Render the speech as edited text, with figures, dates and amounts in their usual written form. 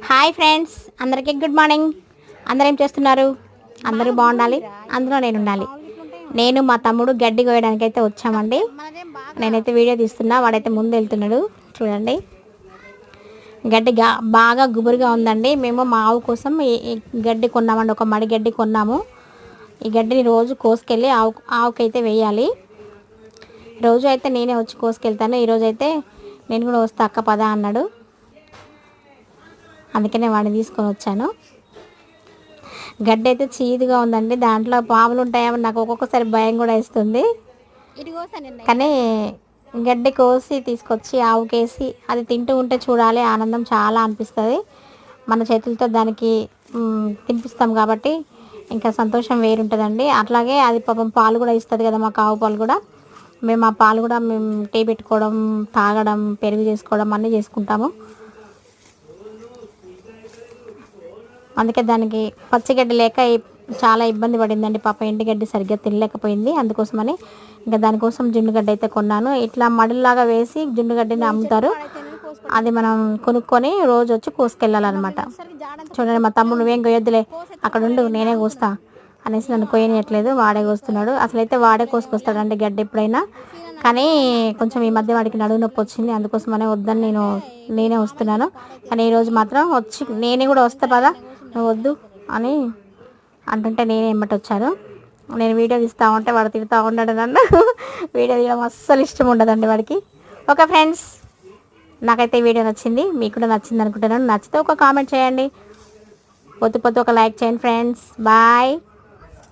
Hi friends, అందరికీ good morning. అందరూ ఏం చేస్తున్నారు? అందరూ బాగుండాలి, అందులో నేను ఉండాలి. నేను మా తమ్ముడు గడ్డి కోయడానికి అయితే వచ్చామండి. నేనైతే వీడియో తీస్తున్నా, వాడైతే ముందు వెళ్తున్నాడు. చూడండి, గడ్డి బాగా గుబురుగా ఉందండి. మేము మా ఆవు కోసం ఈ గడ్డి కొన్నామండి, ఒక మడి గడ్డి కొన్నాము. ఈ గడ్డిని రోజు కోసుకెళ్ళి ఆవుకైతే వేయాలి. రోజు అయితే నేనే వచ్చి కోసుకెళ్తాను. ఈరోజు అయితే నేను కూడా వస్తా అక్క పద అన్నాడు, అందుకనే వాడిని తీసుకొని వచ్చాను. గడ్డి అయితే చీదుగా ఉందండి, దాంట్లో పాములు ఉంటాయని నాకు ఒక్కొక్కసారి భయం కూడా వేస్తుంది. కానీ గడ్డి కోసి తీసుకొచ్చి ఆవుకేసి అది తింటూ ఉంటే చూడాలి, ఆనందం చాలా అనిపిస్తుంది. మన చేతులతో దానికి తినిపిస్తాం కాబట్టి ఇంకా సంతోషం వేరుంటుందండి. అట్లాగే అది పాపం పాలు కూడా ఇస్తుంది కదా, మాకు ఆవు పాలు కూడా. మేము ఆ పాలు కూడా మేము టీ పెట్టుకోవడం, తాగడం, పెరుగు చేసుకోవడం అన్నీ చేసుకుంటాము. అందుకే దానికి పచ్చిగడ్డి లేక చాలా ఇబ్బంది పడిందండి పాప. ఎండుగడ్డి సరిగ్గా తినలేకపోయింది. అందుకోసమని ఇంకా దానికోసం జున్నుగడ్డ అయితే కొన్నాను. ఇట్లా మడుల్లాగా వేసి జున్నుగడ్డిని అమ్ముతారు, అది మనం కొనుక్కొని రోజు వచ్చి కోసుకెళ్ళాలన్నమాట. చూడండి, మా తమ్ముడు నువ్వేం కొయ్యొద్దులే, అక్కడ ఉండు నేనే కోస్తా అనేసి నన్ను కొయ్యనియట్లేదు, వాడే కోస్తున్నాడు. అసలైతే వాడే కోసుకొస్తాడండి గడ్డి ఎప్పుడైనా. కానీ కొంచెం ఈ మధ్య వాడికి నడువు నొప్పి వచ్చింది, అందుకోసమనే వద్దని నేనే వస్తున్నాను. కానీ ఈరోజు మాత్రం వచ్చి నేనే కూడా వస్తా పదా నువ్వు వద్దు అని అంటుంటే నేనే ఎమ్మటి వచ్చాను. నేను వీడియో తీస్తూ ఉంటే వాడు తిడుతూ ఉన్నాడు నన్ను. వీడియో తీయడం అస్సలు ఇష్టం ఉండదండి వాడికి. ఓకే ఫ్రెండ్స్, నాకైతే ఈ వీడియో నచ్చింది, మీకు కూడా నచ్చింది అనుకుంటున్నాను. నచ్చితే ఒక కామెంట్ చేయండి, పొద్దు ఒక లైక్ చేయండి ఫ్రెండ్స్. బాయ్.